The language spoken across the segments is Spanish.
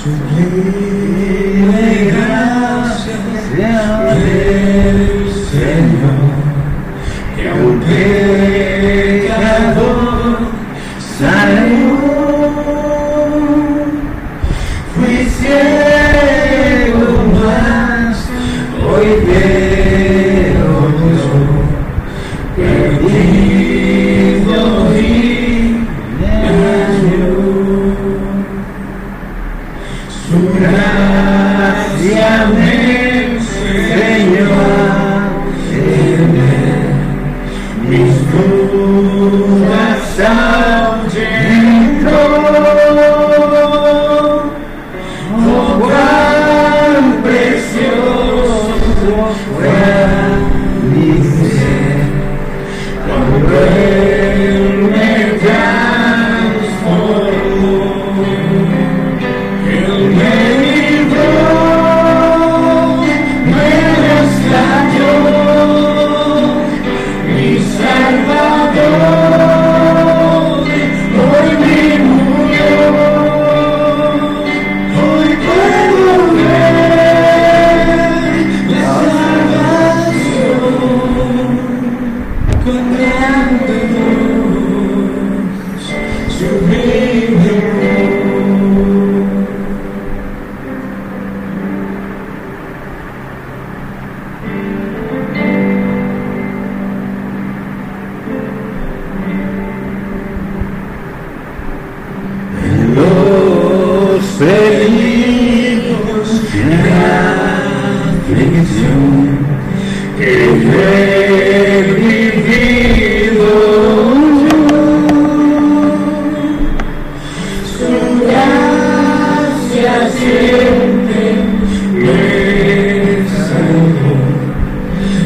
Sublime gracia del Señor, que un pecador salvó. Fui ciego mas hoy veo yo, perdido y daño. Su gracia me enseñó a tener mis dudas ahuyentó. Oh, cuán precioso fue mi ser cuando Él me transformó. Él me libró, me rescató, mi Salvador, hoy me murió. Hoy puedo ver la salvación con grande voz, sublime amor. Los peligros de la aflicción que yo he vivido, su gracia siempre me salvó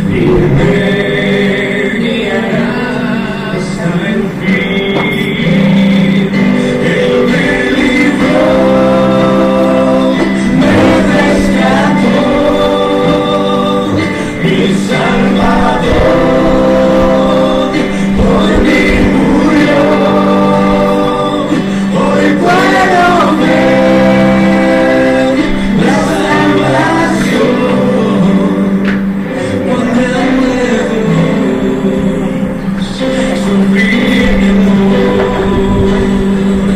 y me guiará hasta el fin. Él me libró, me rescató, mi Salvador, por mí murió. Hoy puedo ver la salvación con grande voz, sublime amor.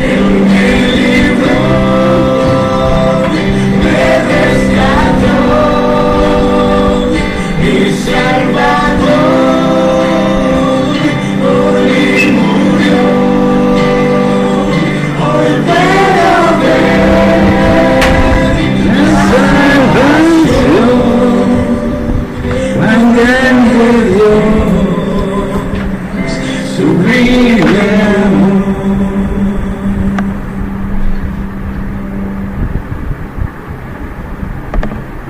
Él me libró, me rescató, mi Salvador, por mí murió. Hoy puedo ver la salvación, cuán grande Dios, sublime amor.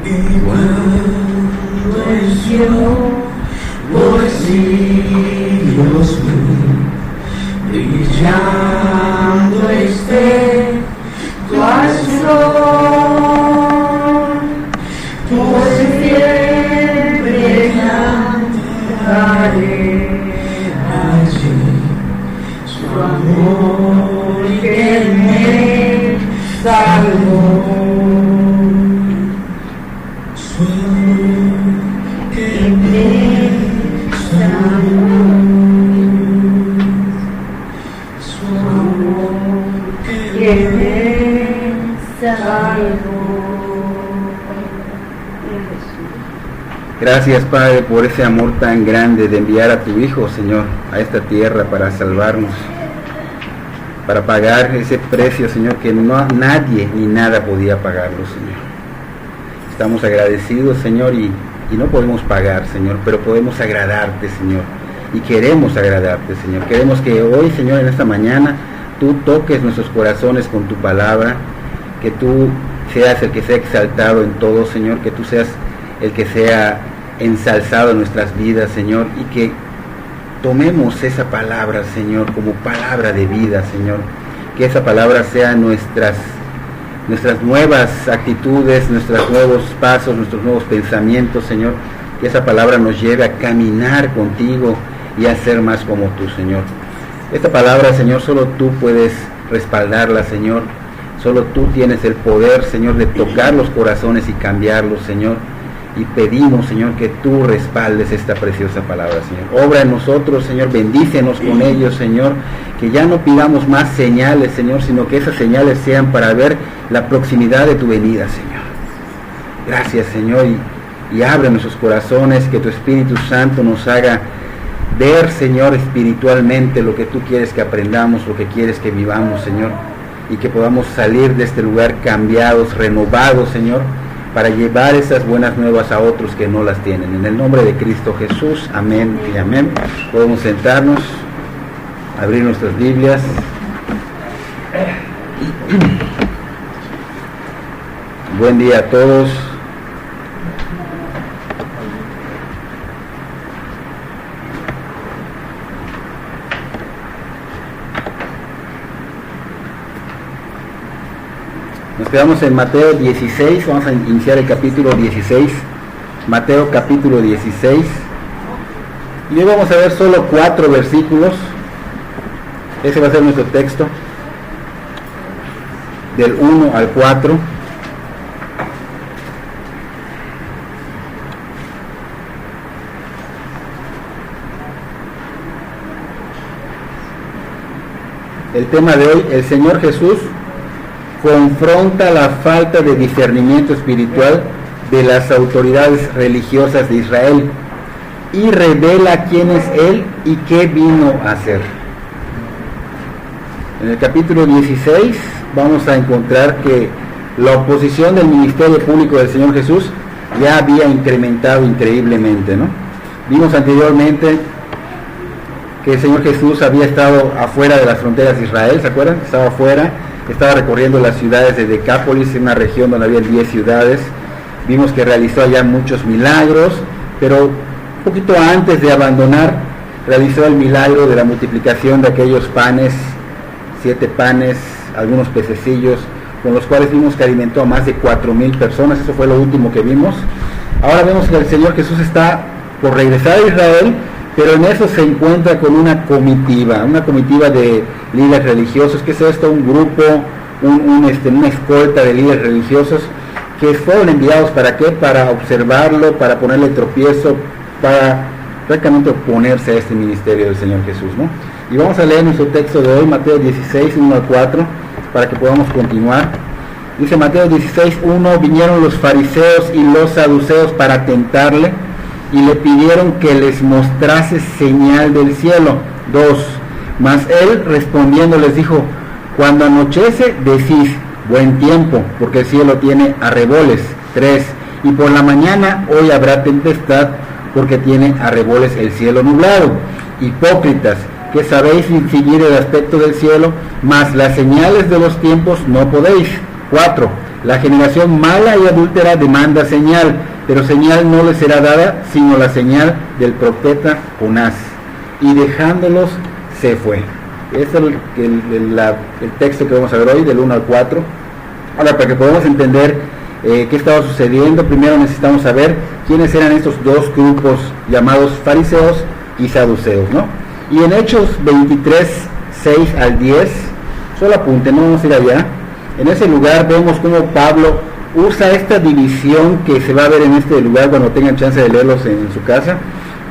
Igual el cielo por siglos brillando esté cual sol, por siempre cantaré allí su amor que me salvó. Su amor que me salvó, su amor que me salvó. Gracias, Padre, por ese amor tan grande de enviar a tu Hijo, Señor, a esta tierra para salvarnos, para pagar ese precio, Señor, que nadie ni nada podía pagarlo, Señor. Estamos agradecidos, Señor, y no podemos pagar, Señor, pero podemos agradarte, Señor, y queremos agradarte, Señor. Queremos que hoy, Señor, en esta mañana, tú toques nuestros corazones con tu palabra, que tú seas el que sea exaltado en todo, Señor, que tú seas el que sea ensalzado en nuestras vidas, Señor, y que tomemos esa palabra, Señor, como palabra de vida, Señor, que esa palabra sea nuestras nuevas actitudes, nuestros nuevos pasos, nuestros nuevos pensamientos, Señor, que esa palabra nos lleve a caminar contigo y a ser más como tú, Señor. Esta palabra, Señor, solo tú puedes respaldarla, Señor, Solo tú tienes el poder, Señor, de tocar los corazones y cambiarlos, Señor. Y pedimos, Señor, que tú respaldes esta preciosa palabra, Señor. Obra en nosotros, Señor, bendícenos con ellos, Señor. Que ya no pidamos más señales, Señor, sino que esas señales sean para ver la proximidad de tu venida, Señor. Gracias, Señor, y abre nuestros corazones, que tu Espíritu Santo nos haga ver, Señor, espiritualmente lo que tú quieres que aprendamos, lo que quieres que vivamos, Señor. Y que podamos salir de este lugar cambiados, renovados, Señor, para llevar esas buenas nuevas a otros que no las tienen. En el nombre de Cristo Jesús, amén y amén. Podemos sentarnos, abrir nuestras Biblias. Buen día a todos. Nos quedamos en Mateo 16, vamos a iniciar el capítulo 16, Mateo capítulo 16, y hoy vamos a ver solo 4 versículos. Ese va a ser nuestro texto, del 1 al 4. El tema de hoy, el Señor Jesús confronta la falta de discernimiento espiritual de las autoridades religiosas de Israel y revela quién es Él y qué vino a hacer. En el capítulo 16 vamos a encontrar que la oposición del ministerio público del Señor Jesús ya había incrementado increíblemente, ¿no? Vimos anteriormente que el Señor Jesús había estado afuera de las fronteras de Israel, ¿se acuerdan? Estaba afuera. Estaba recorriendo las ciudades de Decápolis, en una región donde había 10 ciudades. Vimos que realizó allá muchos milagros, pero un poquito antes de abandonar, realizó el milagro de la multiplicación de aquellos panes, 7 panes, algunos pececillos, con los cuales vimos que alimentó a más de 4,000 personas. Eso fue lo último que vimos. Ahora vemos que el Señor Jesús está por regresar a Israel, pero en eso se encuentra con una comitiva de líderes religiosos. ¿Qué es esto? Un grupo, una escolta de líderes religiosos que fueron enviados ¿para qué? Para observarlo, para ponerle tropiezo, para prácticamente oponerse a este ministerio del Señor Jesús, ¿no? Y vamos a leer nuestro texto de hoy, Mateo 16, 1 al 4, para que podamos continuar. Dice Mateo 16, 1, vinieron los fariseos y los saduceos para tentarle, y le pidieron que les mostrase señal del cielo. 2. Mas él respondiendo les dijo: cuando anochece decís buen tiempo, porque el cielo tiene arreboles. 3. Y por la mañana hoy habrá tempestad, porque tiene arreboles el cielo nublado. Hipócritas, que sabéis distinguir el aspecto del cielo, mas las señales de los tiempos no podéis. 4. La generación mala y adúltera demanda señal, pero señal no le será dada, sino la señal del profeta Jonás. Y dejándolos, se fue. Este es el texto que vamos a ver hoy, del 1 al 4. Ahora, para que podamos entender qué estaba sucediendo, primero necesitamos saber quiénes eran estos dos grupos llamados fariseos y saduceos, ¿no? Y en Hechos 23, 6 al 10, solo apunten, no vamos a ir allá. En ese lugar vemos cómo Pablo usa esta división que se va a ver en este lugar cuando tengan chance de leerlos en su casa,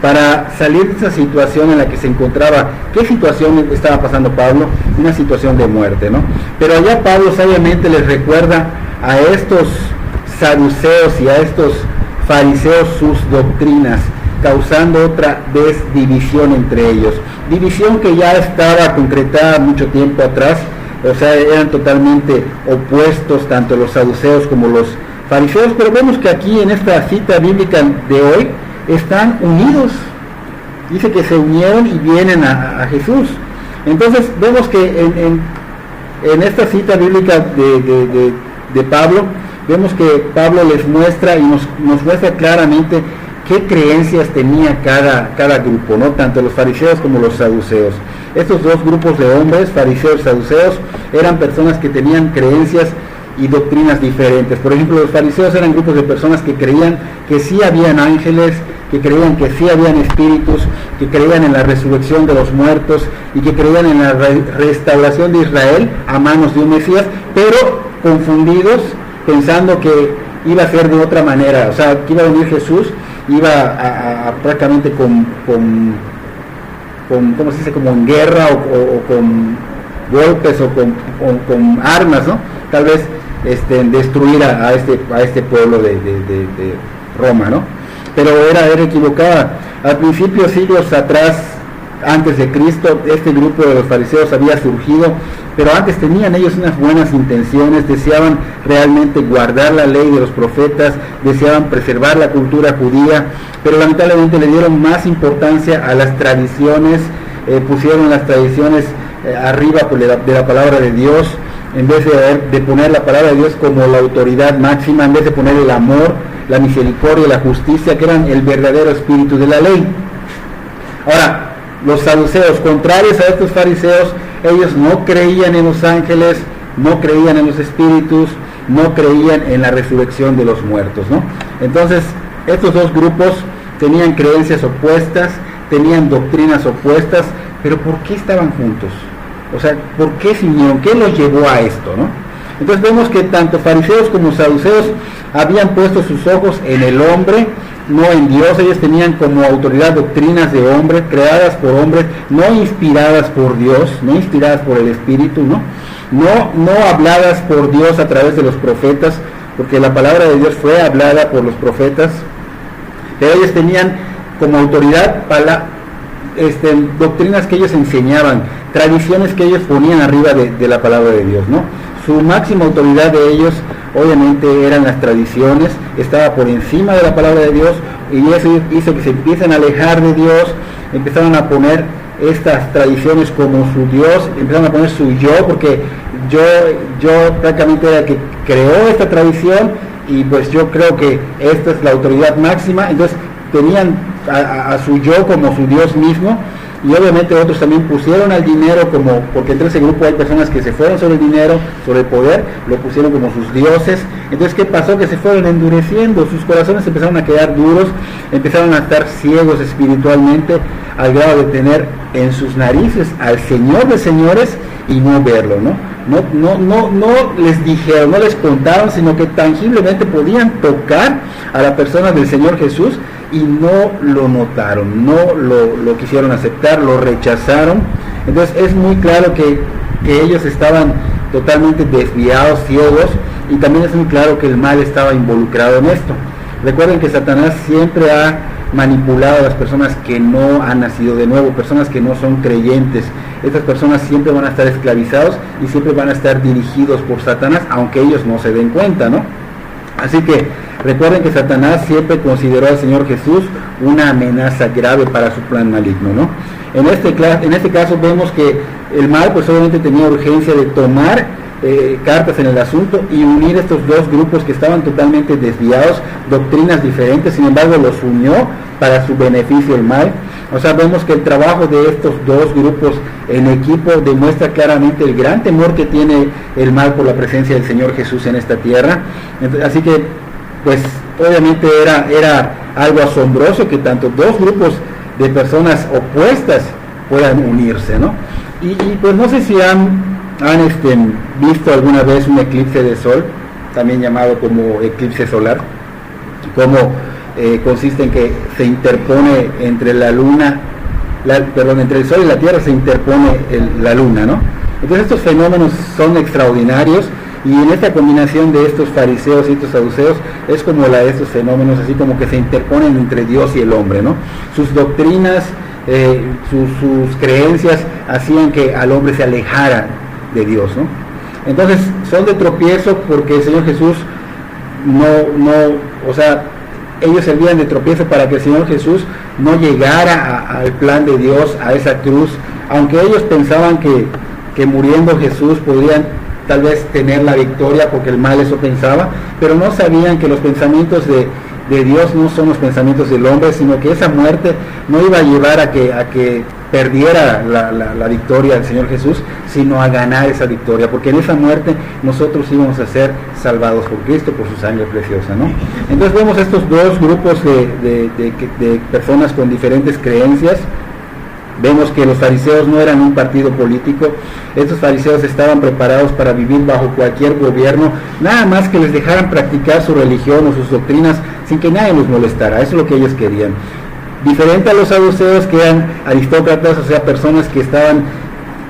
para salir de esa situación en la que se encontraba. ¿Qué situación estaba pasando Pablo? Una situación de muerte, ¿no? Pero allá Pablo sabiamente les recuerda a estos saduceos y a estos fariseos sus doctrinas, causando otra vez división entre ellos. División que ya estaba concretada mucho tiempo atrás. O sea, eran totalmente opuestos tanto los saduceos como los fariseos, pero vemos que aquí en esta cita bíblica de hoy están unidos. Dice que se unieron y vienen a Jesús. Entonces vemos que en esta cita bíblica de Pablo, vemos que Pablo les muestra y nos muestra claramente qué creencias tenía cada grupo, ¿no? Tanto los fariseos como los saduceos. Estos dos grupos de hombres, fariseos y saduceos, eran personas que tenían creencias y doctrinas diferentes. Por ejemplo, los fariseos eran grupos de personas que creían que sí habían ángeles, que creían que sí habían espíritus, que creían en la resurrección de los muertos y que creían en la restauración de Israel a manos de un Mesías, pero confundidos, pensando que iba a ser de otra manera, o sea, que iba a venir Jesús, iba a prácticamente con ¿cómo se dice?, como en guerra o con golpes o con armas, ¿no? Tal vez destruir a este pueblo de Roma, ¿no? Pero era equivocada. Al principio, siglos atrás, antes de Cristo, este grupo de los fariseos había surgido, pero antes tenían ellos unas buenas intenciones, deseaban realmente guardar la ley de los profetas, deseaban preservar la cultura judía, pero lamentablemente le dieron más importancia a las tradiciones, pusieron las tradiciones arriba de la palabra de Dios, en vez de poner la palabra de Dios como la autoridad máxima, en vez de poner el amor, la misericordia y la justicia, que eran el verdadero espíritu de la ley. Ahora, los saduceos, contrarios a estos fariseos, ellos no creían en los ángeles, no creían en los espíritus, no creían en la resurrección de los muertos, ¿no? Entonces, estos dos grupos tenían creencias opuestas, tenían doctrinas opuestas, pero ¿por qué estaban juntos? O sea, ¿por qué se unieron? ¿Qué los llevó a esto, no? Entonces vemos que tanto fariseos como saduceos habían puesto sus ojos en el hombre, no en Dios. Ellos tenían como autoridad doctrinas de hombres, creadas por hombres, no inspiradas por Dios, no inspiradas por el Espíritu, no habladas por Dios a través de los profetas, porque la palabra de Dios fue hablada por los profetas, pero ellos tenían como autoridad doctrinas que ellos enseñaban, tradiciones que ellos ponían arriba de la palabra de Dios, ¿no? Su máxima autoridad de ellos obviamente eran las tradiciones, estaba por encima de la palabra de Dios, y eso hizo que se empiecen a alejar de Dios, empezaron a poner estas tradiciones como su Dios, empezaron a poner su yo, porque yo prácticamente era el que creó esta tradición, y pues yo creo que esta es la autoridad máxima. Entonces tenían a su yo como su Dios mismo, y obviamente otros también pusieron al dinero como, porque entre ese grupo hay personas que se fueron sobre el dinero, sobre el poder, lo pusieron como sus dioses. Entonces, ¿qué pasó? Que se fueron endureciendo, sus corazones empezaron a quedar duros, empezaron a estar ciegos espiritualmente, al grado de tener en sus narices al Señor de señores y no verlo, ¿no? No les dijeron, no les contaron, sino que tangiblemente podían tocar a la persona del Señor Jesús, y no lo notaron, no lo quisieron aceptar, lo rechazaron. Entonces es muy claro que ellos estaban totalmente desviados, ciegos, y también es muy claro que el mal estaba involucrado en esto. Recuerden que Satanás siempre ha manipulado a las personas que no han nacido de nuevo, personas que no son creyentes. Estas personas siempre van a estar esclavizados y siempre van a estar dirigidos por Satanás, aunque ellos no se den cuenta, ¿no? Así que recuerden que Satanás siempre consideró al Señor Jesús una amenaza grave para su plan maligno, ¿no? En este caso vemos que el mal pues obviamente tenía urgencia de tomar cartas en el asunto y unir estos dos grupos que estaban totalmente desviados, doctrinas diferentes, sin embargo los unió para su beneficio el mal. O sea, vemos que el trabajo de estos dos grupos en equipo demuestra claramente el gran temor que tiene el mal por la presencia del Señor Jesús en esta tierra. Así que, pues, obviamente era algo asombroso que tanto dos grupos de personas opuestas puedan unirse, ¿no? Y pues no sé si han visto alguna vez un eclipse de sol, también llamado como eclipse solar, como consiste en que se interpone entre la luna, entre el sol y la tierra se interpone la luna, ¿no? Entonces estos fenómenos son extraordinarios, y en esta combinación de estos fariseos y estos saduceos es como la de estos fenómenos, así como que se interponen entre Dios y el hombre, ¿no? Sus doctrinas, sus creencias hacían que al hombre se alejara de Dios, ¿no? Entonces son de tropiezo porque el Señor Jesús ellos servían de tropiezo para que el Señor Jesús no llegara al plan de Dios, a esa cruz, aunque ellos pensaban que muriendo Jesús podrían tal vez tener la victoria, porque el mal eso pensaba, pero no sabían que los pensamientos de Dios no son los pensamientos del hombre, sino que esa muerte no iba a llevar a que perdiera la victoria del Señor Jesús, sino a ganar esa victoria, porque en esa muerte nosotros íbamos a ser salvados por Cristo, por su sangre preciosa, ¿no? Entonces vemos estos dos grupos de personas con diferentes creencias. Vemos que los fariseos no eran un partido político. Estos fariseos estaban preparados para vivir bajo cualquier gobierno, nada más que les dejaran practicar su religión o sus doctrinas sin que nadie los molestara. Eso es lo que ellos querían. Diferente a los saduceos, que eran aristócratas, o sea, personas que estaban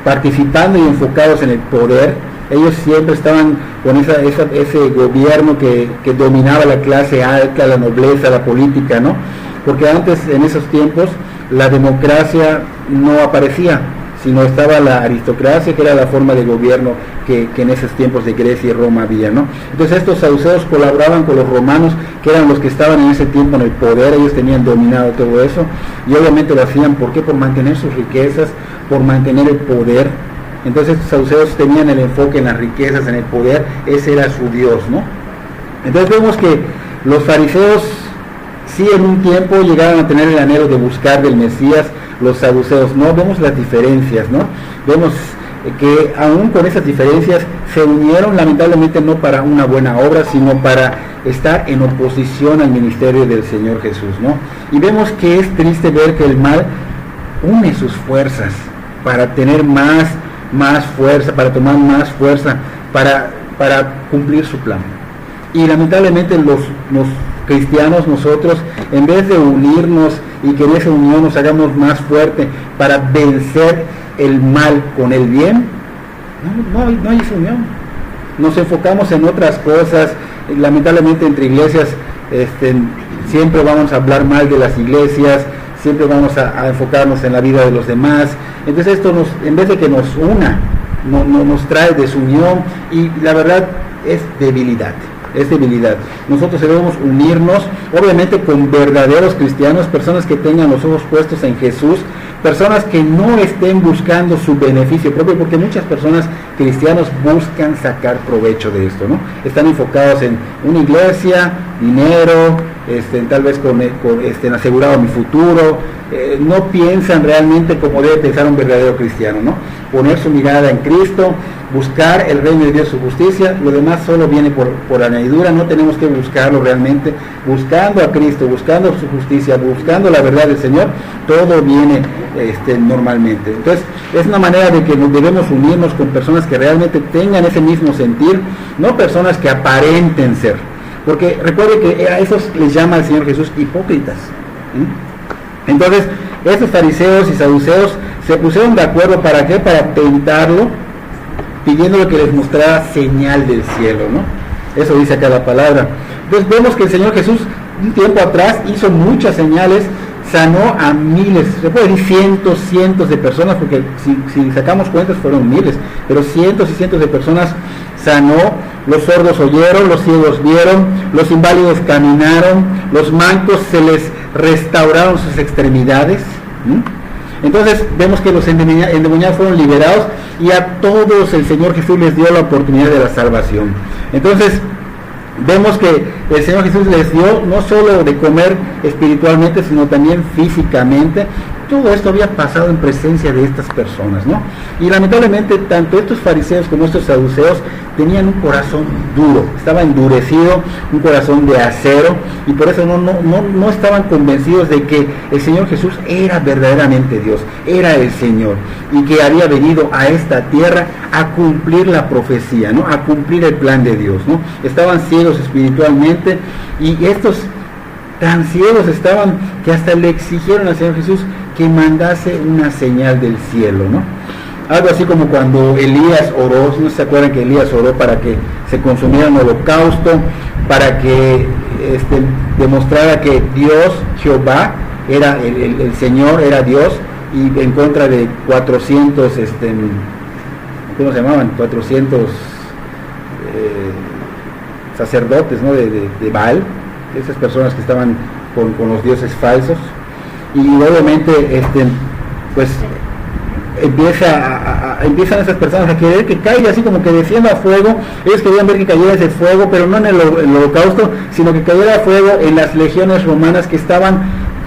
participando y enfocados en el poder. Ellos siempre estaban con ese gobierno que dominaba la clase alta, la nobleza, la política, ¿no? Porque antes, en esos tiempos, la democracia no aparecía, sino estaba la aristocracia, que era la forma de gobierno que en esos tiempos de Grecia y Roma había, ¿no? Entonces estos saduceos colaboraban con los romanos, que eran los que estaban en ese tiempo en el poder. Ellos tenían dominado todo eso, y obviamente lo hacían, ¿por qué? Por mantener sus riquezas, por mantener el poder. Entonces estos saduceos tenían el enfoque en las riquezas, en el poder. Ese era su Dios, ¿no? Entonces vemos que los fariseos sí en un tiempo llegaron a tener el anhelo de buscar del Mesías. Los saduceos no. Vemos las diferencias, ¿no? Vemos que aún con esas diferencias se unieron, lamentablemente no para una buena obra, sino para estar en oposición al ministerio del Señor Jesús, ¿no? Y vemos que es triste ver que el mal une sus fuerzas para tener más fuerza, para tomar más fuerza, para cumplir su plan. Y lamentablemente los cristianos, nosotros, en vez de unirnos y que en esa unión nos hagamos más fuerte para vencer el mal con el bien, no hay esa unión. Nos enfocamos en otras cosas. Lamentablemente entre iglesias siempre vamos a hablar mal de las iglesias, siempre vamos a enfocarnos en la vida de los demás. Entonces esto en vez de que nos una, nos trae desunión, y la verdad es debilidad. Nosotros debemos unirnos, obviamente con verdaderos cristianos, personas que tengan los ojos puestos en Jesús, personas que no estén buscando su beneficio propio, porque muchas personas cristianos buscan sacar provecho de esto, ¿no? Están enfocados en una iglesia, dinero, tal vez con asegurado mi futuro. No piensan realmente como debe pensar un verdadero cristiano, ¿no? Poner su mirada en Cristo, buscar el reino de Dios, su justicia. Lo demás solo viene por añadidura. No tenemos que buscarlo realmente. Buscando a Cristo, buscando su justicia, buscando la verdad del Señor, todo viene normalmente. Entonces es una manera de que nos debemos unirnos con personas que realmente tengan ese mismo sentir, no personas que aparenten ser, porque recuerde que a esos les llama el Señor Jesús hipócritas. Entonces esos fariseos y saduceos se pusieron de acuerdo, ¿para qué? Para tentarlo, pidiéndole que les mostrara señal del cielo, ¿no? Eso dice acá la palabra. Entonces vemos que el Señor Jesús un tiempo atrás hizo muchas señales, sanó a miles, se puede decir cientos de personas, porque si sacamos cuentas fueron miles, pero cientos y cientos de personas sanó. Los sordos oyeron, los ciegos vieron, los inválidos caminaron, los mancos se les restauraron sus extremidades. Entonces vemos que los endemoniados fueron liberados, y a todos el Señor Jesús les dio la oportunidad de la salvación. Entonces vemos que el Señor Jesús les dio no solo de comer espiritualmente, sino también físicamente. Todo esto había pasado en presencia de estas personas, ¿no? Y lamentablemente tanto estos fariseos como estos saduceos tenían un corazón duro, estaba endurecido, un corazón de acero, y por eso no estaban convencidos de que el Señor Jesús era verdaderamente Dios, era el Señor, y que había venido a esta tierra a cumplir la profecía, ¿no? A cumplir el plan de Dios, ¿no? Estaban ciegos espiritualmente, y estos tan ciegos estaban que hasta le exigieron al Señor Jesús que mandase una señal del cielo, ¿no? Algo así como cuando Elías oró, ¿no se acuerdan que Elías oró para que se consumiera un holocausto, para que demostrara que Dios, Jehová, era el Señor, era Dios, y en contra de 400, ¿cómo se llamaban? 400 sacerdotes, ¿no? de Baal, esas personas que estaban con los dioses falsos. Y obviamente pues empiezan esas personas a querer que caiga así como que descienda fuego. Ellos querían ver que cayera ese fuego, pero no en el holocausto, sino que cayera fuego en las legiones romanas que estaban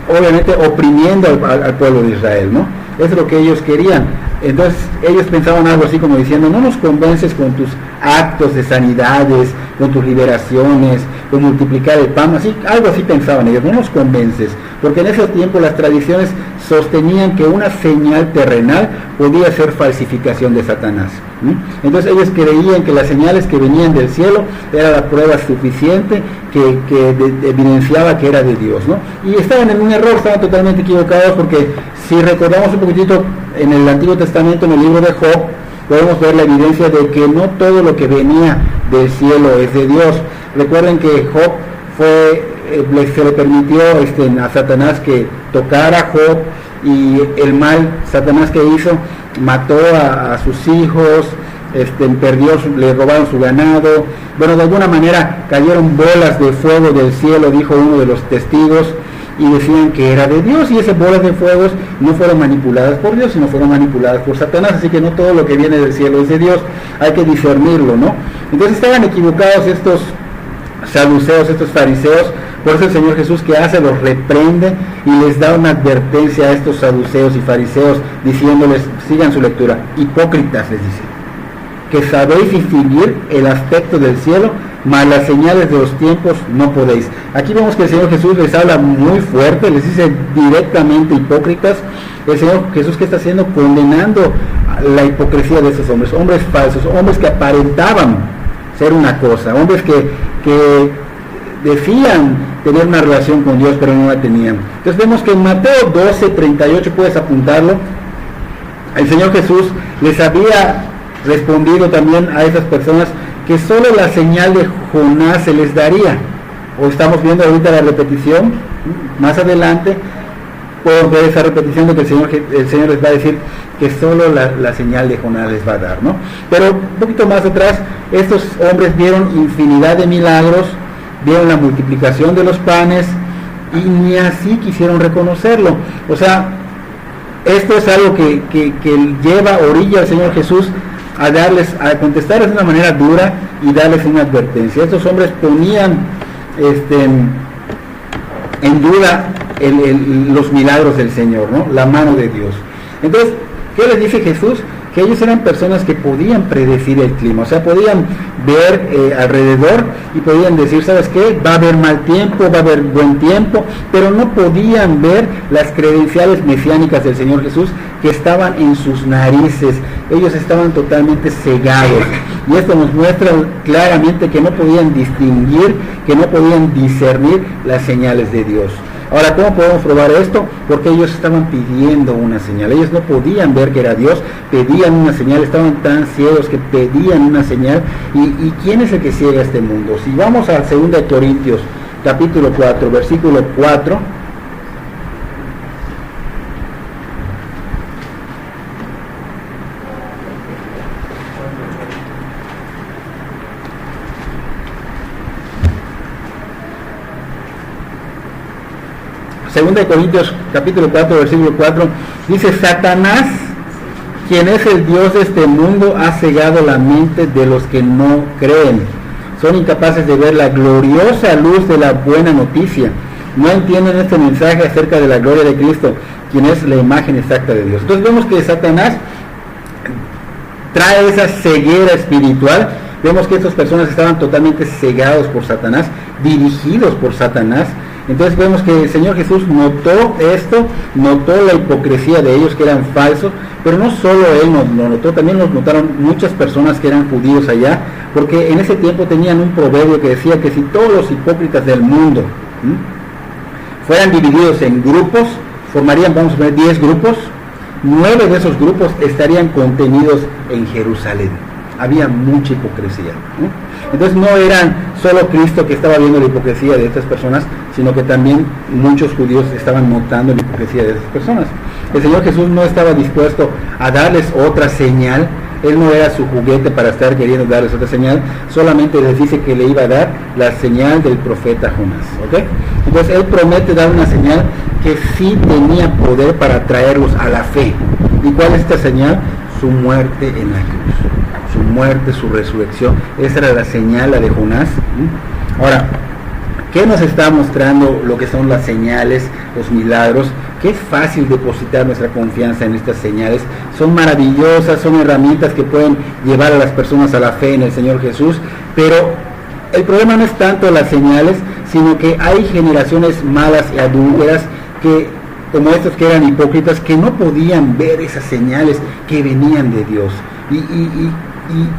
obviamente oprimiendo al pueblo de Israel, ¿no? es lo que ellos querían. Entonces ellos pensaban algo así como diciendo, no nos convences con tus actos de sanidades, con tus liberaciones, con multiplicar el pan, así, algo así pensaban ellos, no nos convences, porque en ese tiempo las tradiciones sostenían que una señal terrenal podía ser falsificación de Satanás. Entonces ellos creían que las señales que venían del cielo era la prueba suficiente que evidenciaba que era de Dios, ¿no? Y estaban en un error, estaban totalmente equivocados, porque si recordamos un poquitito en el Antiguo Testamento, en el libro de Job, podemos ver la evidencia de que no todo lo que venía del cielo es de Dios. Recuerden que Job se le permitió a Satanás que tocara a Job, y el mal Satanás que hizo, mató a sus hijos, le robaron su ganado. Bueno, de alguna manera cayeron bolas de fuego del cielo, dijo uno de los testigos, y decían que era de Dios, y esas bolas de fuego no fueron manipuladas por Dios, sino fueron manipuladas por Satanás. Así que no todo lo que viene del cielo es de Dios, hay que discernirlo, ¿no? Entonces estaban equivocados estos saduceos, estos fariseos. Por eso el Señor Jesús, que hace, los reprende y les da una advertencia a estos saduceos y fariseos, diciéndoles, sigan su lectura, hipócritas, les dice, que sabéis distinguir el aspecto del cielo, mas las señales de los tiempos no podéis. Aquí vemos que el Señor Jesús les habla muy fuerte, les dice directamente hipócritas. El Señor Jesús, ¿qué está haciendo? Condenando la hipocresía de esos hombres, hombres falsos, hombres que aparentaban ser una cosa, hombres que decían tener una relación con Dios, pero no la tenían. Entonces vemos que en Mateo 12:38, puedes apuntarlo, el Señor Jesús les había respondido también a esas personas que solo la señal de Jonás se les daría. O estamos viendo ahorita la repetición, más adelante podemos ver esa repetición de que el Señor les va a decir que solo la señal de Jonás les va a dar, ¿no? Pero un poquito más atrás, estos hombres vieron infinidad de milagros, vieron la multiplicación de los panes, y ni así quisieron reconocerlo. O sea, esto es algo que lleva orilla al Señor Jesús a contestarles de una manera dura y darles una advertencia. Estos hombres ponían en duda los milagros del Señor, ¿no? La mano de Dios. Entonces, ¿qué les dice Jesús? Que ellos eran personas que podían predecir el clima, o sea, podían ver alrededor y podían decir, ¿sabes qué? Va a haber mal tiempo, va a haber buen tiempo, pero no podían ver las credenciales mesiánicas del Señor Jesús que estaban en sus narices. Ellos estaban totalmente cegados, y esto nos muestra claramente que no podían distinguir, que no podían discernir las señales de Dios. Ahora, ¿cómo podemos probar esto? Porque ellos estaban pidiendo una señal. Ellos no podían ver que era Dios, pedían una señal, estaban tan ciegos que pedían una señal. ¿Y quién es el que ciega este mundo? Si vamos a 2 Corintios, capítulo 4, versículo 4. Segunda de Corintios capítulo 4, versículo 4, dice: Satanás, quien es el Dios de este mundo, ha cegado la mente de los que no creen. Son incapaces de ver la gloriosa luz de la buena noticia. No entienden este mensaje acerca de la gloria de Cristo, quien es la imagen exacta de Dios. Entonces vemos que Satanás trae esa ceguera espiritual. Vemos que estas personas estaban totalmente cegados por Satanás, dirigidos por Satanás. Entonces vemos que el Señor Jesús notó esto, notó la hipocresía de ellos, que eran falsos, pero no solo Él lo notó, también lo notaron muchas personas que eran judíos allá, porque en ese tiempo tenían un proverbio que decía que si todos los hipócritas del mundo fueran divididos en grupos, formarían, vamos a ver, 10 grupos, 9 de esos grupos estarían contenidos en Jerusalén. Había mucha hipocresía, ¿no? Entonces no eran solo Cristo que estaba viendo la hipocresía de estas personas, sino que también muchos judíos estaban notando la hipocresía de esas personas. El Señor Jesús no estaba dispuesto a darles otra señal. Él no era su juguete para estar queriendo darles otra señal, solamente les dice que le iba a dar la señal del profeta Jonás, ¿ok? Entonces Él promete dar una señal que sí tenía poder para traerlos a la fe. ¿Y cuál es esta señal? Su muerte en la cruz. Su muerte, su resurrección. Esa era la señal, la de Jonás. Ahora, ¿Qué nos está mostrando lo que son las señales, los milagros? Que es fácil depositar nuestra confianza en estas señales. Son maravillosas, son herramientas que pueden llevar a las personas a la fe en el Señor Jesús, pero el problema no es tanto las señales, sino que hay generaciones malas y adúlteras que, como estos que eran hipócritas, que no podían ver esas señales que venían de Dios. Y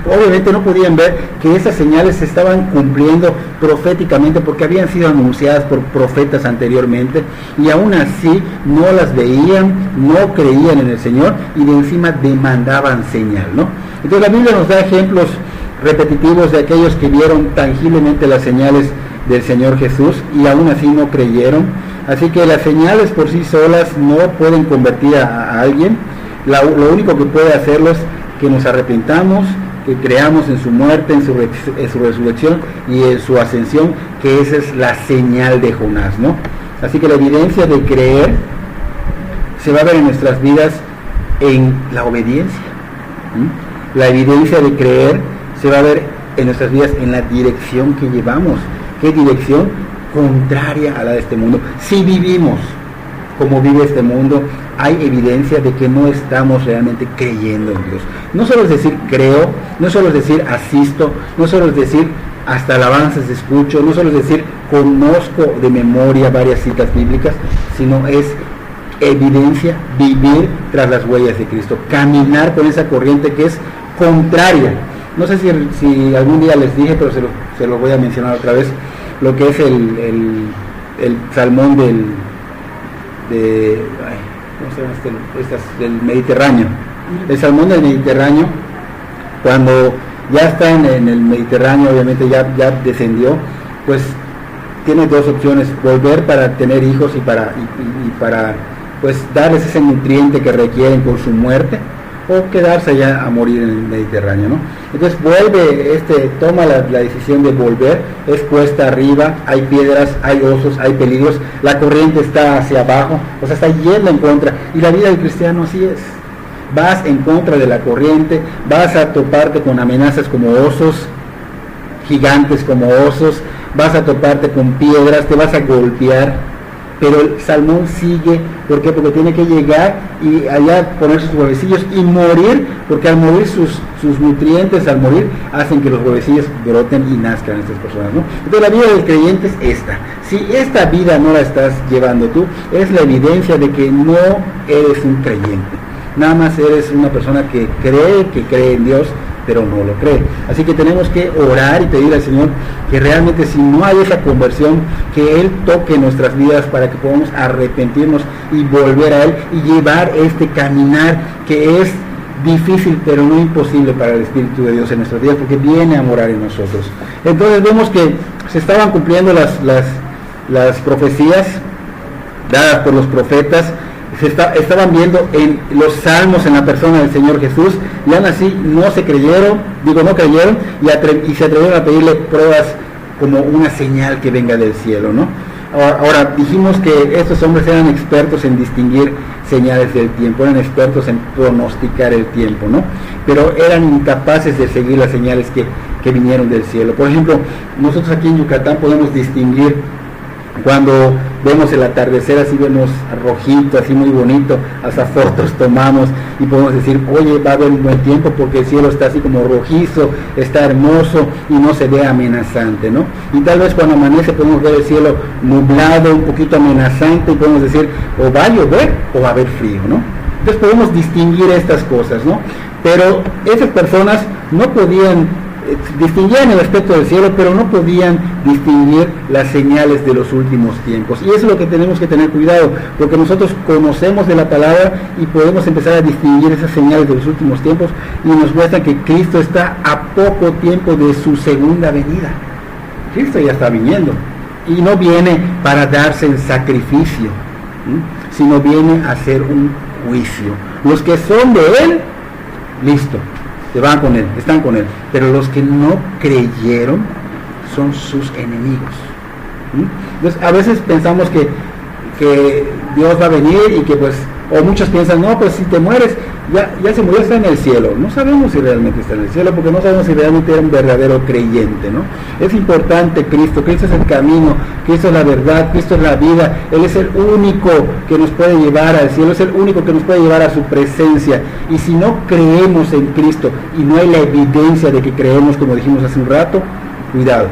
obviamente no podían ver que esas señales se estaban cumpliendo proféticamente porque habían sido anunciadas por profetas anteriormente, y aún así no las veían, no creían en el Señor y de encima demandaban señal, ¿no? Entonces la Biblia nos da ejemplos repetitivos de aquellos que vieron tangiblemente las señales del Señor Jesús y aún así no creyeron. Así que las señales por sí solas no pueden convertir a alguien. Lo único que puede hacerlo es que nos arrepentamos, que creamos en su muerte, en su resurrección y en su ascensión, que esa es la señal de Jonás, ¿no? Así que la evidencia de creer se va a ver en nuestras vidas en la obediencia. La evidencia de creer se va a ver en nuestras vidas en la dirección que llevamos. ¿Qué dirección? Contraria a la de este mundo. Si vivimos como vive este mundo, hay evidencia de que no estamos realmente creyendo en Dios. No solo es decir creo, no solo es decir asisto, no solo es decir hasta alabanzas escucho, no solo es decir conozco de memoria varias citas bíblicas, sino es evidencia vivir tras las huellas de Cristo, caminar con esa corriente que es contraria. No sé si algún día les dije, pero se lo voy a mencionar otra vez, lo que es el salmón del Mediterráneo. El salmón del Mediterráneo, cuando ya está en el Mediterráneo, obviamente ya descendió, pues tiene dos opciones: volver para tener hijos y para pues darles ese nutriente que requieren con su muerte, o quedarse allá a morir en el Mediterráneo, ¿no? Entonces toma la decisión de volver, es cuesta arriba, hay piedras, hay osos, hay peligros, la corriente está hacia abajo, o sea, está yendo en contra, y la vida del cristiano así es. Vas en contra de la corriente, vas a toparte con amenazas como osos, gigantes como osos, vas a toparte con piedras, te vas a golpear, pero el salmón sigue. ¿Por qué? Porque tiene que llegar y allá poner sus huevecillos y morir, porque al morir sus nutrientes, al morir, hacen que los huevecillos broten y nazcan estas personas, ¿no? Entonces la vida del creyente es esta. Si esta vida no la estás llevando tú, es la evidencia de que no eres un creyente. Nada más eres una persona que cree en Dios, pero no lo cree. Así que tenemos que orar y pedir al Señor que realmente, si no hay esa conversión, que Él toque nuestras vidas para que podamos arrepentirnos y volver a Él y llevar este caminar que es difícil pero no imposible para el Espíritu de Dios en nuestras vidas, porque viene a morar en nosotros. Entonces vemos que se estaban cumpliendo las profecías dadas por los profetas. Estaban viendo en los salmos en la persona del Señor Jesús, y aún así no creyeron y se atrevieron a pedirle pruebas como una señal que venga del cielo, ¿no? Ahora dijimos que estos hombres eran expertos en distinguir señales del tiempo, eran expertos en pronosticar el tiempo, ¿no? Pero eran incapaces de seguir las señales que vinieron del cielo. Por ejemplo, nosotros aquí en Yucatán podemos distinguir cuando vemos el atardecer, así vemos rojito, así muy bonito, hasta fotos tomamos y podemos decir, oye, va a haber un buen tiempo porque el cielo está así como rojizo, está hermoso y no se ve amenazante, ¿no? Y tal vez cuando amanece podemos ver el cielo nublado, un poquito amenazante, y podemos decir, o va a llover o va a haber frío, ¿no? Entonces podemos distinguir estas cosas, ¿no? Pero esas personas no podían distinguían el aspecto del cielo, pero no podían distinguir las señales de los últimos tiempos. Y eso es lo que tenemos que tener cuidado, porque nosotros conocemos de la palabra y podemos empezar a distinguir esas señales de los últimos tiempos, y nos muestran que Cristo está a poco tiempo de su segunda venida. Cristo ya está viniendo, y no viene para darse en sacrificio, sino viene a hacer un juicio. Los que son de Él, listo, se van con Él, están con Él, pero los que no creyeron son sus enemigos. Entonces a veces pensamos que Dios va a venir y que pues, o muchos piensan, no, pues si te mueres, ya se murió, está en el cielo. No sabemos si realmente está en el cielo, porque no sabemos si realmente era un verdadero creyente, ¿no? Es importante Cristo es el camino, Cristo es la verdad, Cristo es la vida. Él es el único que nos puede llevar al cielo, es el único que nos puede llevar a su presencia. Y si no creemos en Cristo y no hay la evidencia de que creemos, como dijimos hace un rato, cuidado.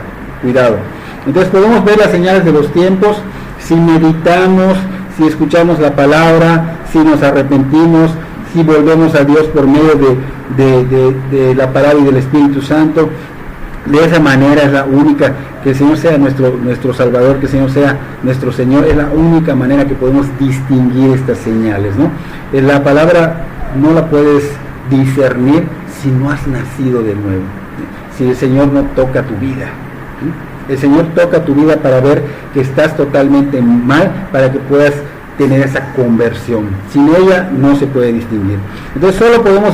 Entonces podemos ver las señales de los tiempos si meditamos, si escuchamos la palabra, si nos arrepentimos, si volvemos a Dios por medio de la palabra y del Espíritu Santo. De esa manera es la única, que el Señor sea nuestro Salvador, que el Señor sea nuestro Señor, es la única manera que podemos distinguir estas señales, ¿no? La palabra no la puedes discernir si no has nacido de nuevo, si el Señor no toca tu vida. El Señor toca tu vida para ver que estás totalmente mal, para que puedas tener esa conversión. Sin ella no se puede distinguir. Entonces solo podemos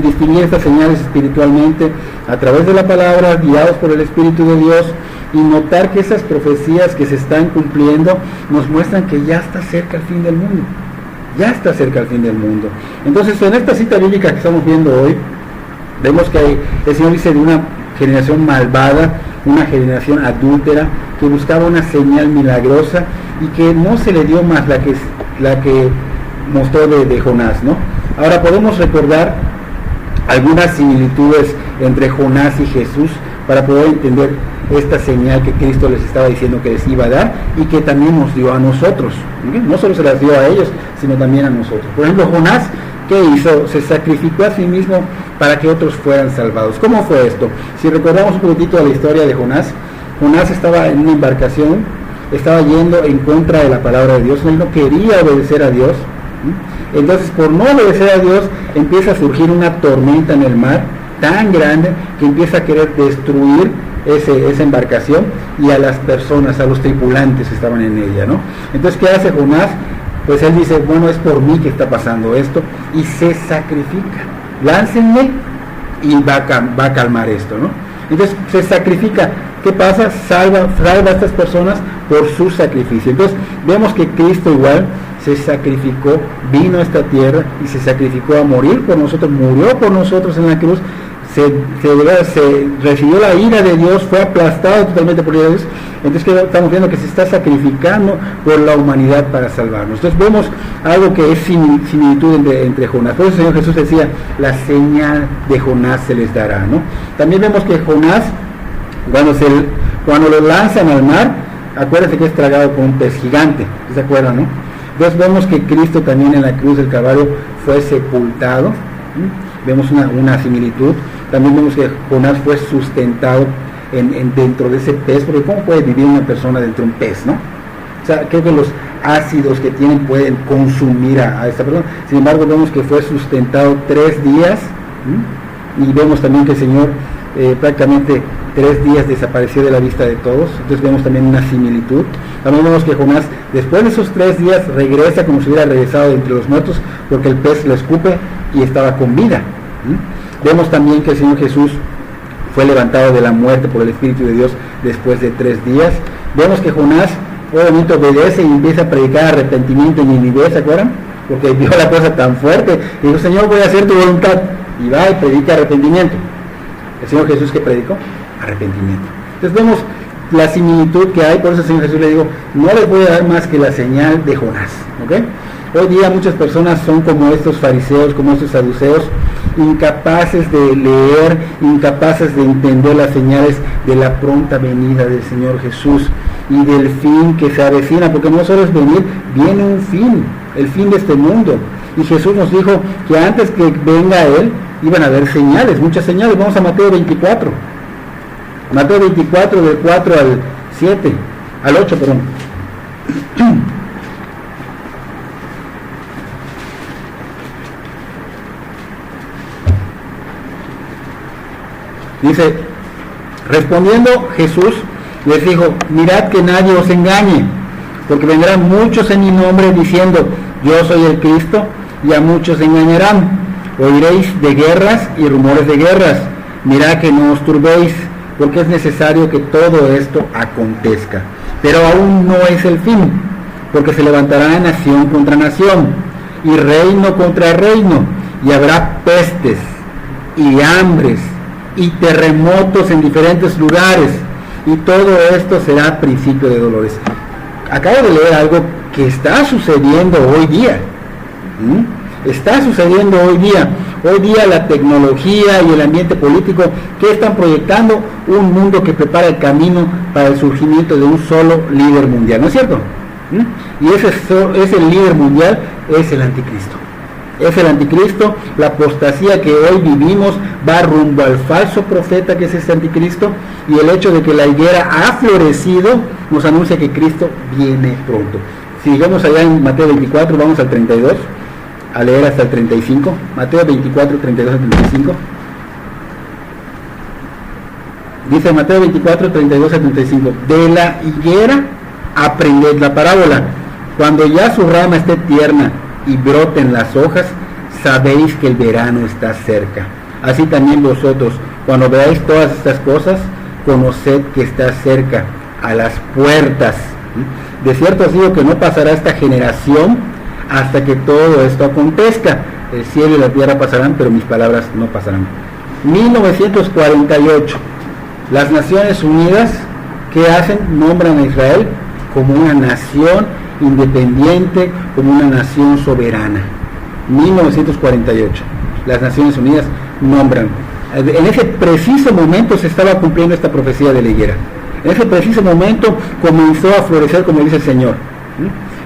distinguir estas señales espiritualmente a través de la palabra, guiados por el Espíritu de Dios, y notar que esas profecías que se están cumpliendo nos muestran que ya está cerca el fin del mundo. Ya está cerca el fin del mundo. Entonces en esta cita bíblica que estamos viendo hoy, vemos que el Señor dice de una generación malvada, una generación adúltera, que buscaba una señal milagrosa y que no se le dio más la que mostró de Jonás, ¿no? Ahora podemos recordar algunas similitudes entre Jonás y Jesús para poder entender esta señal que Cristo les estaba diciendo que les iba a dar y que también nos dio a nosotros, ¿okay? No solo se las dio a ellos, sino también a nosotros. Por ejemplo, Jonás, ¿qué hizo? Se sacrificó a sí mismo para que otros fueran salvados. ¿Cómo fue esto? Si recordamos un poquitito la historia de Jonás, Jonás estaba en una embarcación, estaba yendo en contra de la palabra de Dios, él no quería obedecer a Dios. Entonces, por no obedecer a Dios, empieza a surgir una tormenta en el mar tan grande que empieza a querer destruir esa embarcación y a las personas, a los tripulantes que estaban en ella, ¿no? Entonces, ¿qué hace Jonás? Pues él dice, bueno, es por mí que está pasando esto, y se sacrifica. Láncenme y va a calmar esto, ¿no? Entonces se sacrifica. ¿Qué pasa? Salva a estas personas por su sacrificio. Entonces vemos que Cristo igual se sacrificó, vino a esta tierra y se sacrificó a morir por nosotros, murió por nosotros en la cruz, se recibió la ira de Dios, fue aplastado totalmente por Dios. Entonces estamos viendo que se está sacrificando por la humanidad para salvarnos. Entonces vemos algo que es similitud entre Jonás. Por eso el Señor Jesús decía, la señal de Jonás se les dará, ¿no? También vemos que Jonás, cuando lo lanzan al mar, acuérdense que es tragado por un pez gigante, ¿se acuerdan, no? Entonces vemos que Cristo también en la cruz del Calvario fue sepultado. Vemos una similitud. También vemos que Jonás fue sustentado dentro de ese pez, porque ¿cómo puede vivir una persona dentro de un pez, no? O sea, creo que los ácidos que tienen pueden consumir a esta persona. Sin embargo, vemos que fue sustentado 3 días, y vemos también que el Señor prácticamente 3 días desapareció de la vista de todos. Entonces vemos también una similitud. También vemos que Jonás, después de esos 3 días, regresa como si hubiera regresado de entre los muertos, porque el pez lo escupe y estaba con vida. Vemos también que el Señor Jesús fue levantado de la muerte por el Espíritu de Dios después de 3 días. Vemos que Jonás obviamente obedece y empieza a predicar arrepentimiento en Nínive, ¿se acuerdan? Porque vio la cosa tan fuerte y dijo, Señor, voy a hacer tu voluntad, y va y predica arrepentimiento. El Señor Jesús, ¿qué predicó? Arrepentimiento. Entonces vemos la similitud que hay. Por eso el Señor Jesús le digo, no les voy a dar más que la señal de Jonás, ¿ok? Hoy día muchas personas son como estos fariseos, como estos saduceos, incapaces de leer, incapaces de entender las señales de la pronta venida del Señor Jesús y del fin que se avecina, porque no solo es venir, viene un fin, el fin de este mundo. Y Jesús nos dijo que antes que venga Él, iban a haber señales, muchas señales. Vamos a Mateo 24. Mateo 24, del 4 al 8, perdón. Dice, respondiendo Jesús, les dijo, mirad que nadie os engañe, porque vendrán muchos en mi nombre diciendo, yo soy el Cristo, y a muchos engañarán. Oiréis de guerras y rumores de guerras. Mirad que no os turbéis, porque es necesario que todo esto acontezca. Pero aún no es el fin, porque se levantará nación contra nación, y reino contra reino, y habrá pestes y hambres y terremotos en diferentes lugares, y todo esto será principio de dolores. Acabo de leer algo que está sucediendo hoy día. Está sucediendo hoy día. Hoy día la tecnología y el ambiente político que están proyectando un mundo que prepara el camino para el surgimiento de un solo líder mundial, ¿no es cierto? Y ese líder mundial es el anticristo. Es el anticristo. La apostasía que hoy vivimos va rumbo al falso profeta, que es ese anticristo, y el hecho de que la higuera ha florecido nos anuncia que Cristo viene pronto. Sigamos allá en Mateo 24, vamos al 32, a leer hasta el 35. Mateo 24, 32 al 35. Dice Mateo 24, 32 al 35: de la higuera aprended la parábola. Cuando ya su rama esté tierna y broten las hojas, sabéis que el verano está cerca. Así también vosotros, cuando veáis todas estas cosas, conoced que está cerca, a las puertas. De cierto os digo que no pasará esta generación hasta que todo esto acontezca. El cielo y la tierra pasarán, pero mis palabras no pasarán. 1948, las Naciones Unidas, ¿qué hacen? Nombran a Israel como una nación independiente, como una nación soberana. 1948, las Naciones Unidas nombran. En ese preciso momento se estaba cumpliendo esta profecía de la higuera. En ese preciso momento comenzó a florecer, como dice el Señor.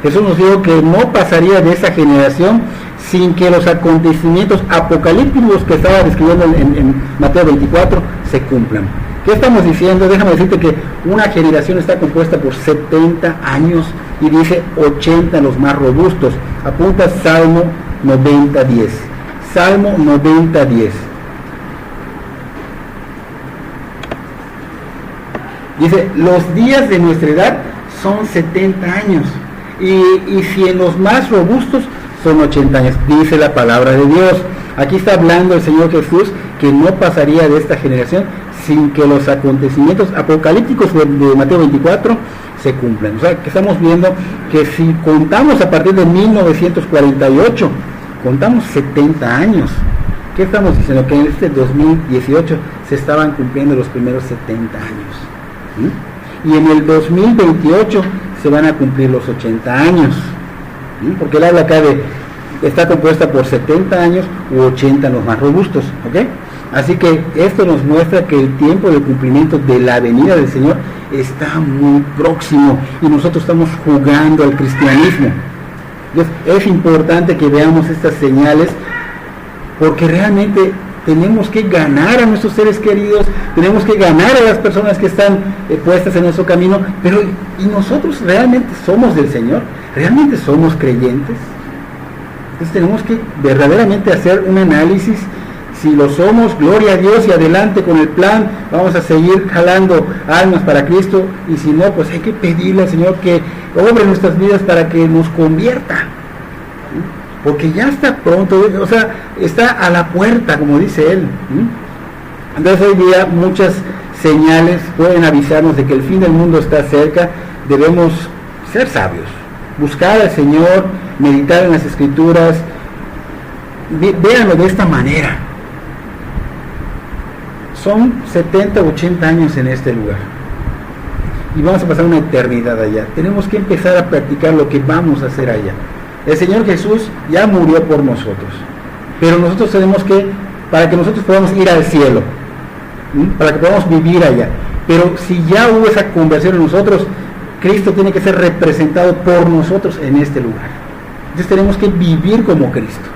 Jesús nos dijo que no pasaría de esa generación sin que los acontecimientos apocalípticos que estaba describiendo en Mateo 24 se cumplan. ¿Qué estamos diciendo? Déjame decirte que una generación está compuesta por 70 años y dice 80 los más robustos. Apunta Salmo 90:10. Salmo 90:10. Dice, los días de nuestra edad son 70 años y si en los más robustos son 80 años, dice la palabra de Dios. Aquí está hablando el Señor Jesús que no pasaría de esta generación sin que los acontecimientos apocalípticos de Mateo 24 se cumplan. O sea, que estamos viendo que si contamos a partir de 1948, contamos 70 años. ¿Qué estamos diciendo? Que en este 2018 se estaban cumpliendo los primeros 70 años. Y en el 2028 se van a cumplir los 80 años. Porque él habla acá de, está compuesta por 70 años u 80 los más robustos. ¿Ok? Así que esto nos muestra que el tiempo de cumplimiento de la venida del Señor está muy próximo y nosotros estamos jugando al cristianismo. Entonces, es importante que veamos estas señales porque realmente tenemos que ganar a nuestros seres queridos, tenemos que ganar a las personas que están puestas en nuestro camino, pero ¿y nosotros realmente somos del Señor? ¿Realmente somos creyentes? Entonces tenemos que verdaderamente hacer un análisis. Si lo somos, gloria a Dios y adelante con el plan, vamos a seguir jalando almas para Cristo, y si no, pues hay que pedirle al Señor que obre nuestras vidas para que nos convierta, porque ya está pronto, o sea, está a la puerta, como dice Él. Entonces hoy día muchas señales pueden avisarnos de que el fin del mundo está cerca. Debemos ser sabios, buscar al Señor, meditar en las Escrituras. Véanlo de esta manera. Son 70, 80 años en este lugar y vamos a pasar una eternidad allá. Tenemos que empezar a practicar lo que vamos a hacer allá. El Señor Jesús ya murió por nosotros, pero nosotros tenemos que, para que nosotros podamos ir al cielo, para que podamos vivir allá, pero si ya hubo esa conversión en nosotros, Cristo tiene que ser representado por nosotros en este lugar. Entonces tenemos que vivir como Cristo.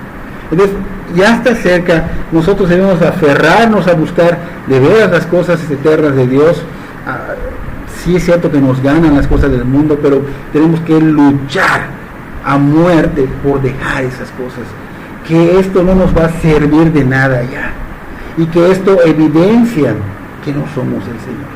Entonces ya está cerca, nosotros debemos aferrarnos a buscar de veras las cosas eternas de Dios. Sí es cierto que nos ganan las cosas del mundo, pero tenemos que luchar a muerte por dejar esas cosas, que esto no nos va a servir de nada ya, y que esto evidencia que no somos el Señor.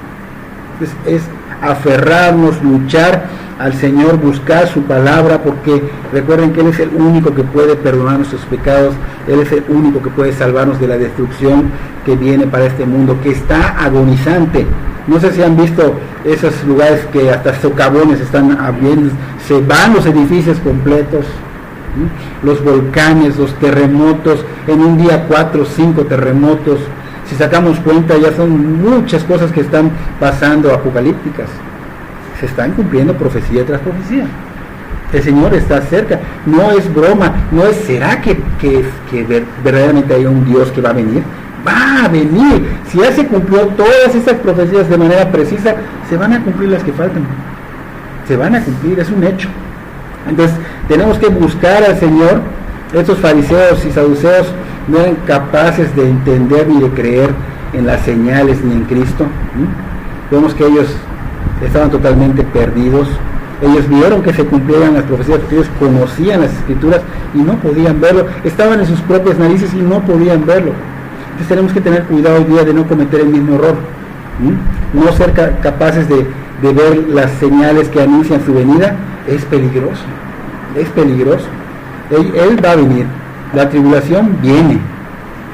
Entonces es aferrarnos, luchar al Señor, buscar su palabra, porque recuerden que Él es el único que puede perdonar nuestros pecados, Él es el único que puede salvarnos de la destrucción que viene para este mundo, que está agonizante. No sé si han visto esos lugares que hasta socavones están abriendo, se van los edificios completos, los volcanes, los terremotos, en un día 4 o 5 terremotos. Si sacamos cuenta, ya son muchas cosas que están pasando apocalípticas. Se están cumpliendo profecía tras profecía. El Señor está cerca. No es broma. No es, ¿será que verdaderamente hay un Dios que va a venir? Va a venir. Si ya se cumplió todas estas profecías de manera precisa, se van a cumplir las que faltan. Se van a cumplir, es un hecho. Entonces, tenemos que buscar al Señor. Estos fariseos y saduceos no eran capaces de entender ni de creer en las señales ni en Cristo. Vemos que ellos estaban totalmente perdidos. Ellos vieron que se cumplieran las profecías porque ellos conocían las Escrituras y no podían verlo. Estaban en sus propias narices y no podían verlo. Entonces tenemos que tener cuidado hoy día de no cometer el mismo error. No ser capaces de ver las señales que anuncian su venida es peligroso. Es peligroso. Él va a venir. La tribulación viene.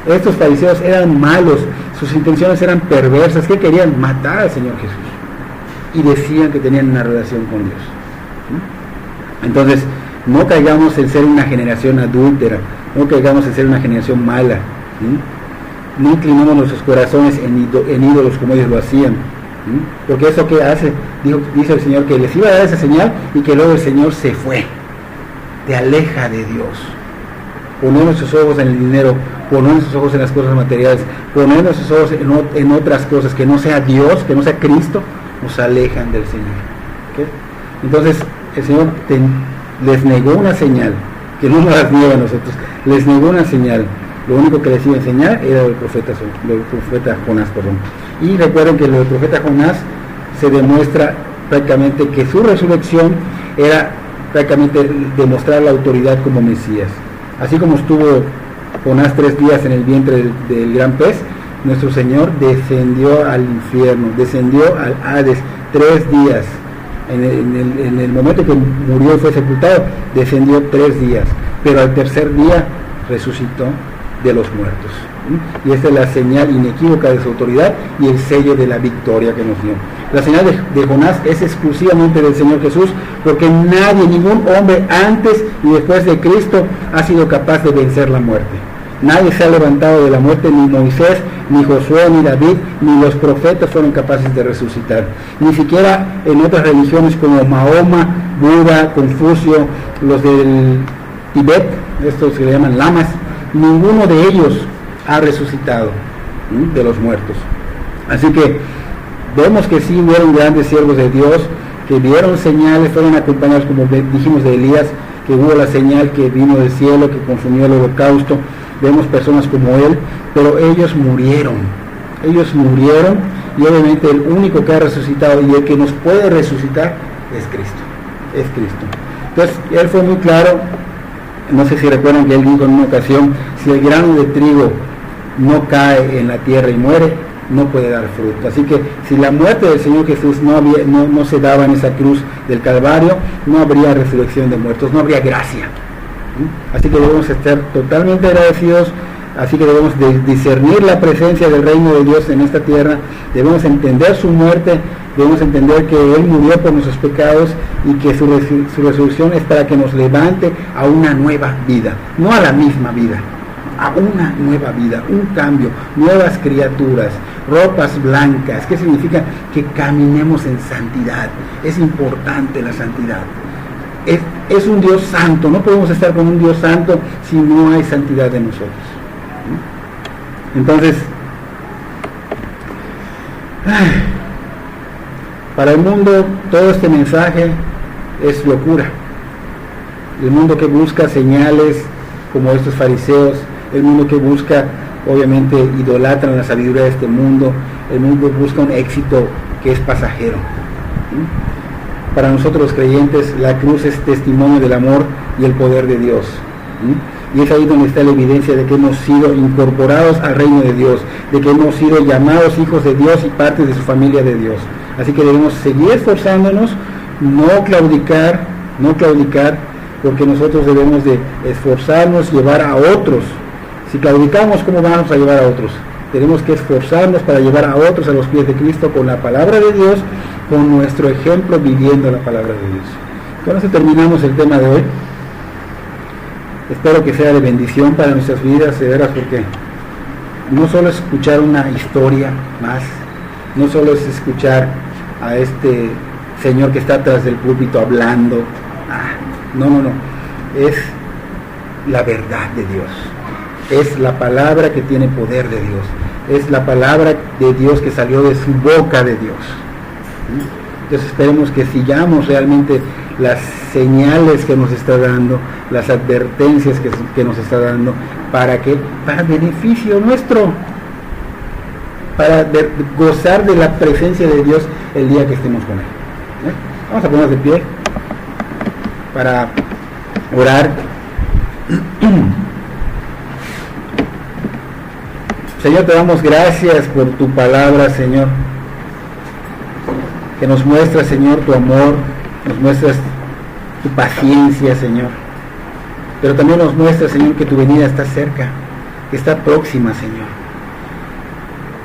Estos fariseos eran malos. Sus intenciones eran perversas. Que querían matar al Señor Jesús. Y decían que tenían una relación con Dios. Entonces, no caigamos en ser una generación adúltera. No caigamos en ser una generación mala. No inclinemos nuestros corazones en ídolos como ellos lo hacían. Porque eso que hace, dice el Señor, que les iba a dar esa señal y que luego el Señor se fue. Te aleja de Dios. Poner nuestros ojos en el dinero, poner nuestros ojos en las cosas materiales, poner nuestros ojos en otras cosas que no sea Dios, que no sea Cristo, nos alejan del Señor. ¿Okay? Entonces el Señor les negó una señal, que no nos las niega a nosotros, les negó una señal. Lo único que les iba a enseñar era el profeta Jonás. Y recuerden que lo del profeta Jonás se demuestra prácticamente que su resurrección era prácticamente demostrar la autoridad como Mesías. Así como estuvo Jonás 3 días en el vientre del gran pez, nuestro Señor descendió al infierno, descendió al Hades 3 días. En el momento que murió y fue sepultado, descendió 3 días, pero al tercer día resucitó de los muertos. Y esta es la señal inequívoca de su autoridad y el sello de la victoria que nos dio. La señal de Jonás es exclusivamente del Señor Jesús, porque nadie, ningún hombre antes y después de Cristo ha sido capaz de vencer la muerte. Nadie se ha levantado de la muerte, ni Moisés, ni Josué, ni David, ni los profetas fueron capaces de resucitar. Ni siquiera en otras religiones como Mahoma, Buda, Confucio, los del Tibet, estos que le llaman lamas, ninguno de ellos ha resucitado de los muertos. Así que vemos que sí hubieron grandes siervos de Dios que vieron señales, fueron acompañados, como dijimos, de Elías, que hubo la señal que vino del cielo, que consumió el holocausto. Vemos personas como él, pero ellos murieron y obviamente el único que ha resucitado y el que nos puede resucitar es Cristo. Entonces él fue muy claro. No sé si recuerdan que él dijo en una ocasión: si el grano de trigo no cae en la tierra y muere, no puede dar fruto. Así que si la muerte del Señor Jesús no se daba en esa cruz del Calvario, no habría resurrección de muertos, no habría gracia. Así que debemos estar totalmente agradecidos. Así que debemos discernir la presencia del reino de Dios en esta tierra. Debemos entender su muerte. Debemos entender que Él murió por nuestros pecados y que su resurrección es para que nos levante a una nueva vida, no a la misma vida, a una nueva vida, un cambio, nuevas criaturas, ropas blancas. ¿Qué significa? Que caminemos en santidad. Es importante la santidad. Es un Dios santo. No podemos estar con un Dios santo si no hay santidad en nosotros. Entonces, para el mundo todo este mensaje es locura. El mundo que busca señales como estos fariseos, el mundo que busca, obviamente, idolatran la sabiduría de este mundo, el mundo busca un éxito que es pasajero. Para nosotros los creyentes, la cruz es testimonio del amor y el poder de Dios. Y es ahí donde está la evidencia de que hemos sido incorporados al reino de Dios, de que hemos sido llamados hijos de Dios y parte de su familia de Dios. Así que debemos seguir esforzándonos, no claudicar, porque nosotros debemos de esforzarnos, llevar a otros. Si claudicamos, ¿cómo vamos a llevar a otros? Tenemos que esforzarnos para llevar a otros a los pies de Cristo con la palabra de Dios, con nuestro ejemplo viviendo la palabra de Dios. Con eso terminamos el tema de hoy. Espero que sea de bendición para nuestras vidas, de veras, porque no solo es escuchar una historia más, no solo es escuchar a este señor que está atrás del púlpito hablando, no, es la verdad de Dios, es la palabra que tiene poder de Dios, es la palabra de Dios que salió de su boca de Dios. Entonces esperemos que sigamos realmente las señales que nos está dando, las advertencias que nos está dando, para beneficio nuestro, para gozar de la presencia de Dios el día que estemos con Él. Vamos a ponernos de pie para orar. Señor, te damos gracias por tu palabra, Señor, que nos muestra, Señor, tu amor, nos muestras tu paciencia, Señor, pero también nos muestra, Señor, que tu venida está cerca, que está próxima, Señor.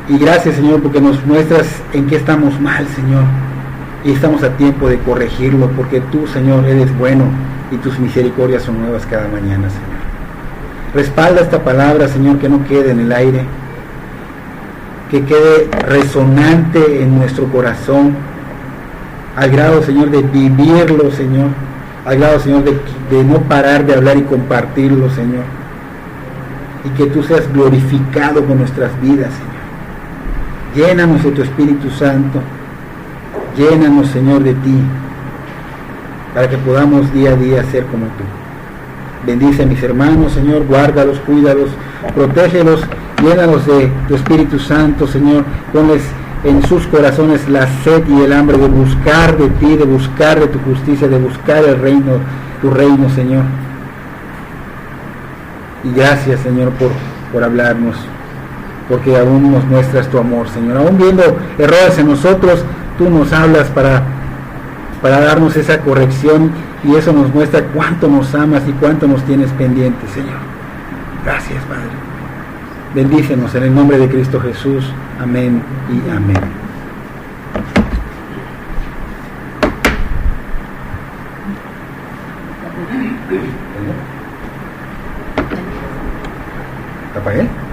Y gracias, Señor, porque nos muestras en qué estamos mal, Señor, y estamos a tiempo de corregirlo, porque tú, Señor, eres bueno y tus misericordias son nuevas cada mañana, Señor. Respalda esta palabra, Señor, que no quede en el aire, que quede resonante en nuestro corazón, al grado, Señor, de vivirlo, Señor, al grado, Señor, de no parar de hablar y compartirlo, Señor, y que tú seas glorificado con nuestras vidas, Señor. Llénanos de tu Espíritu Santo, llénanos, Señor, de ti, para que podamos día a día ser como tú. Bendice a mis hermanos, Señor, guárdalos, cuídalos, protégelos, llénalos de tu Espíritu Santo, Señor, ponles en sus corazones la sed y el hambre de buscar de ti, de buscar de tu justicia, de buscar el reino, tu reino, Señor. Y gracias, Señor, por hablarnos, porque aún nos muestras tu amor, Señor. Aún viendo errores en nosotros, tú nos hablas para darnos esa corrección, y eso nos muestra cuánto nos amas y cuánto nos tienes pendientes, Señor. Gracias, Padre. Bendícenos en el nombre de Cristo Jesús. Amén y amén. ¿Apagué?